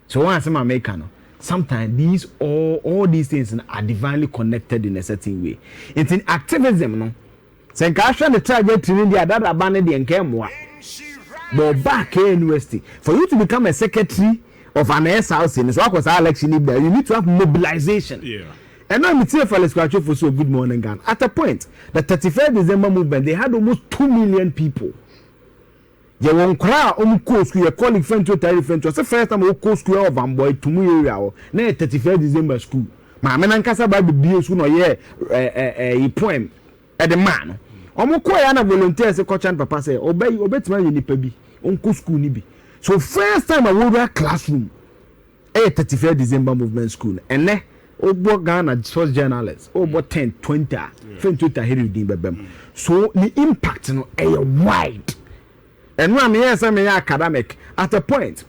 So once I'm American, sometimes these all these things are divinely connected in a certain way. It's in activism, no. So Kasha the target to India that abandoned the Nkemwa. But back in university, for you to become a secretary of an S house in so was our election there, you need to have mobilization. Yeah. And now I'm for scratch for so good morning gun. At a point, the 31st December movement, they had almost 2 million people. You won't cry on school, your colleague friend to tell friend to the first time we call school of boy to me area. Nay 31st December school. My man and Casa by the beer soon or a poem at the man. Omo ko ya na volunteer se coach and papa say obey man you nipa bi onko school ni bi. So first time I went to classroom 31st December movement school and ne obo Ghana source journalists obo 10 20 20 here din bebem. So the impact no wide. And when I'm academic, at a point,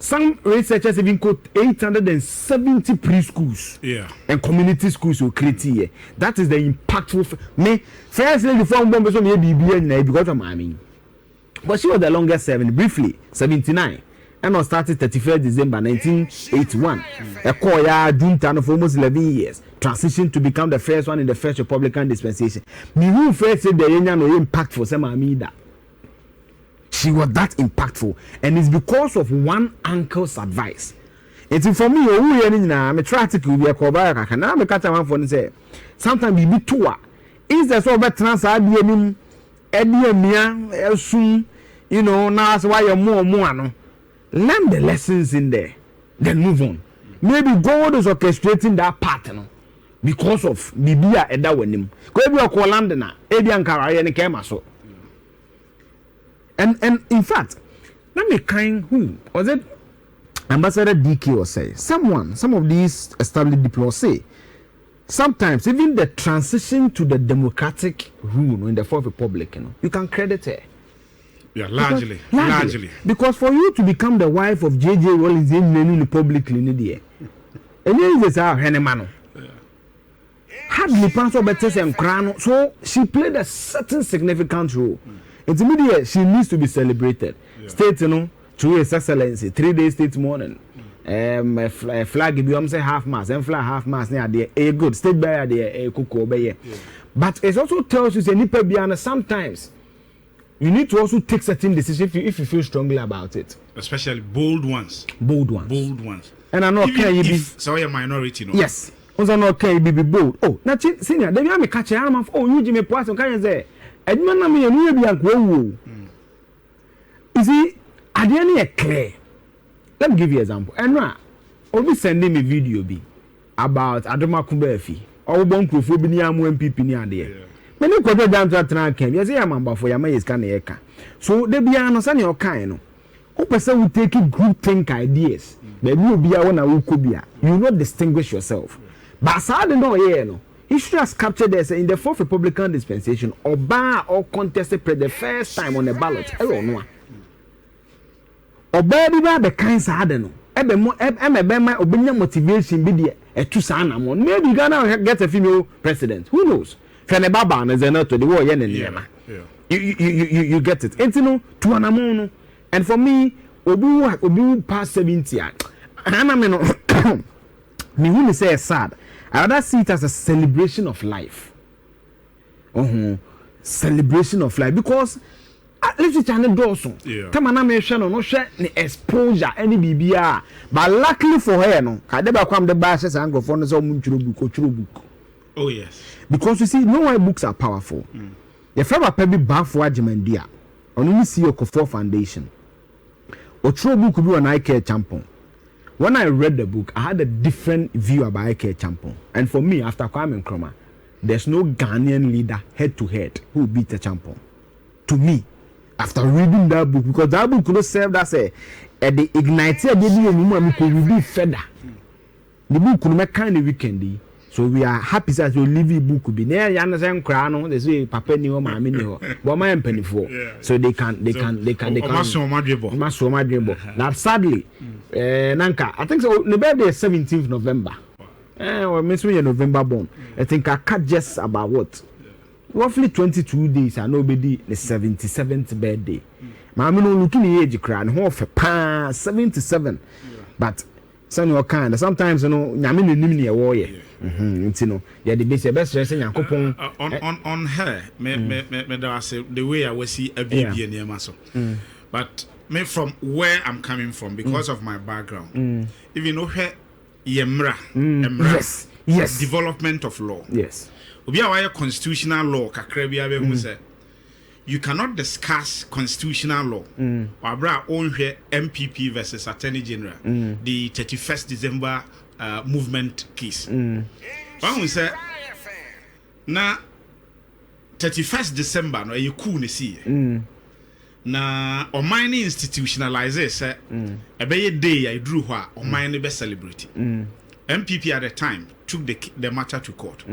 some researchers even quote 870 preschools and community schools will create here. That is the impactful. Me, first lady from Bombay, so maybe because of my but she was the longest serving, briefly, 79. And I started 31st December 1981. A Koya Junta for almost 11 years. Transitioned to become the first one in the first Republican dispensation. Me who first said the union no impact for some Amida. She was that impactful, and it's because of one uncle's advice. It's for me, I'm try to be a cobra. Now I'm catching one for say sometimes we be two. Is there so bad transfer? Soon, you know, now that's why you're more. No, learn the lessons in there, then move on. Maybe God is orchestrating that pattern because of Bibia and that one. Go be a Colandana, Edian Caraya and Kemaso. And in fact, let me kind who was it? Ambassador DK or say some of these established diplomats say sometimes even the transition to the democratic rule in the Fourth Republic, you can credit her. Yeah, largely. Because for you to become the wife of J.J. Rollins in the Republic, and then is our Henemano. Hardly Panso Betes and Crano, so she played a certain significant role. It's immediate, she needs to be celebrated. State, through His Excellency, 3 days state morning. Flag if you say half mass, and flag half mass near there. A good state by there, a cook obey. But it also tells you, say, sometimes you need to also take certain decisions if you feel strongly about it. Especially bold ones. And I know can you be so a minority, no? Yes. Also no can you be bold. Oh, now senior, then you have me catch a arm of you Jimmy Poisson can you say? Edmund me and be uncle. You see, I didn't clear. Let me give you an example. And now, I'll be sending me video about Adoma Kubefi or Bonku for Biniamu MPP near there. Many quarter down to a track came. Yes, I am for your maze can eka. So they be an son your kind. Who person will take it group think ideas. There will be a one who could be. You not distinguish yourself. But I don't know here, no. History has captured this in the Fourth Republican dispensation or bar or contested the first time on the ballot. I don't know. Or baby, the kinds I don't know. Ebe motivation be the two sana. Maybe Ghana get a female president. Who knows? Fenebaba is not to the war yen you get it. It's no to an amono. And for me, Obu past 70. And I mean, me who say sad. I rather see it as a celebration of life. Celebration of life because literature and Dawson. Come on, I'm no share exposure any BBR. But luckily for her, no, I never come the bashes and go for book. Oh, yes. Because you see, no one books are powerful. The Faber Pebby Bar for Ajimandia, only see your Kofor Foundation. Or true book could be an eye care champion. When I read the book, I had a different view about Ike Champon. And for me, after Kwame Nkrumah, there's no Ghanaian leader head to head who beat the Champon. To me, after reading that book, because that book could not serve as the igniter, they could be further. The book could make kind of weekend. So we are happy that we leave the book could be near Yanazan Crown. They say Papa Nio, Mammy, but my penny for. So they can. Now, sadly, Nanka, I think so. The birthday is 17th November. Well, Miss me November born. I think I cut just about what? Roughly 22 days. I know the 77th birthday. Mammy no looking the age crown. Half a 77. but some kind sometimes nyame no nim ne wo ye ntino ya de base best stress yakopon on her me da say the way I was see a baby near maso but me from where I'm coming from because of my background even though her yemra yes development of law yes obi a constitutional law kakra bia be hu say you cannot discuss constitutional law. Wabra onhwe MPP versus Attorney General, the 31st December movement case. One we say na 31st December no you cool ne see. Na o mine institutionalize say e be day I drew where o mine be celebrate. MPP at the time took the matter to court.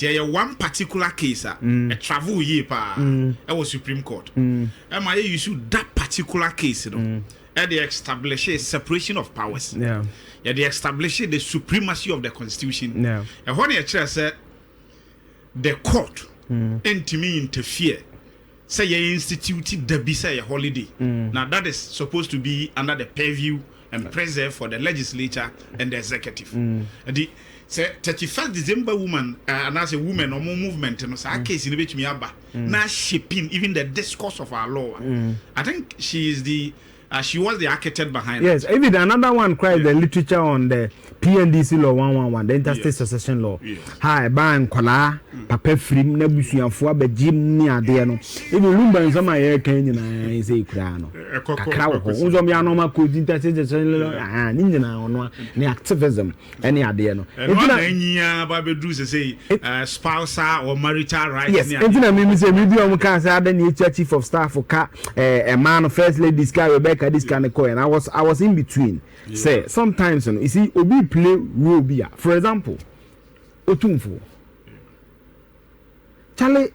There one particular case a travel year pa it was Supreme Court. My issue that particular case and they establish a separation of powers. Yeah, they establish the supremacy of the constitution. Yeah. And when the chair said the court intimate interfere, say you instituted the say a holiday. Now that is supposed to be under the purview and preserve for the legislature and the executive. And the say 31st December woman and as a woman or more movement and so case in which me aba now shaping even the discourse of our law. I think she is the she was the architect behind yes it. Even another one cried the literature on the PNDC law 111 the interstate succession law. Hi ban kola papa frim na busuanfo abagim ni ade no even lumba nsama ye kan nyina say kura no kakra wo unzo me anoma ko interstate succession law ni nyina ono ne activism any ade no na nyia ba bedru say spousal or marital rights. Yes entina me say me bi o kan say ade ni chief of staff ka a man first lady Rebecca this kind of coin. I was in between. Say sometimes you see obi play role bia. For example, Otumfo. Charlie,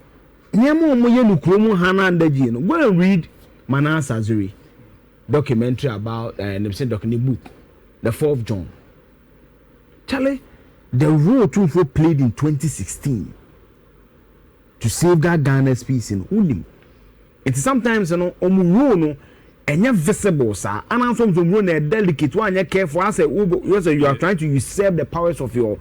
nyamo mo ye no kromo hana ndaji no. Go and read Manas Azuri documentary about documentary book, the 4th John. Charlie, the role Otumfo played in 2016 to safeguard Ghana's peace in Unim. It's sometimes omu no enya visible sir and also some delicate one you careful I say you are trying to usurp the powers of your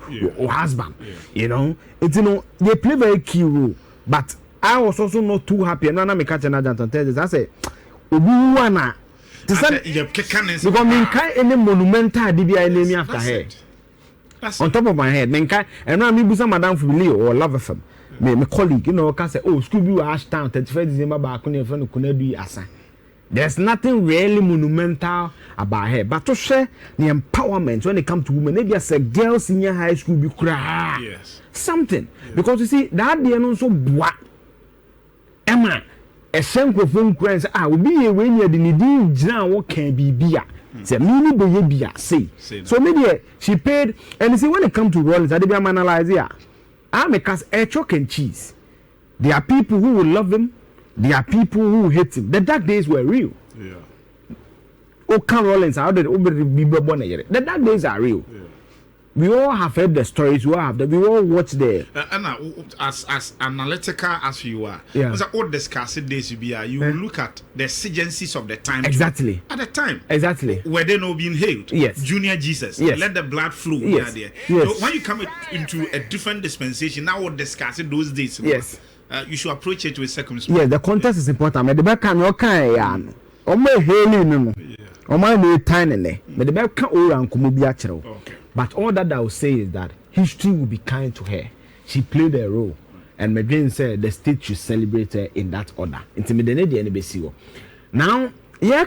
husband. You know it's they play very key role but I was also not too happy and now me catch another tell I say obi wana because me kai any monumental dibia enemy after her on top of my head me kai and now me busa madam for Leo or love FM me colleague can say school be Ashtown 31st December back on your friend Konadu asa. There's nothing really monumental about her, but to share the empowerment when it comes to women, maybe as a girl senior high school, be cry something because you see that they are not so what Emma a shank of phone cries. I will be a when you're the need now. What can be beer? Say mini boy beer. Say so maybe she paid and you see when it comes to Rollins, I did analyze here. I make us a chalk and cheese. There are people who will love him. There are people who hate him. The dark days were real. Yeah. Okan Rollins, how did be born? The dark days are real. Yeah. We all have heard the stories. We all watch the. As analytical as you are, all discussed days you look at the exigencies of the time. Exactly. At the time. Exactly. Were they not being hailed? Yes. Junior Jesus. Yes. Let the blood flow. Yes. There. Yes. So when you come into a different dispensation, now we'll discuss those days. Yes. You should approach it with circumspect. Yeah, the context is important. Me the back can no kan ya no. Omo heli no. Omo no tiny ne. Me the back can o ran komo bi a kire. But all that I will say is that history will be kind to her. She played a role and McGrain said the state should celebrate her in that order. Intimidate the NBC. Now, yeah.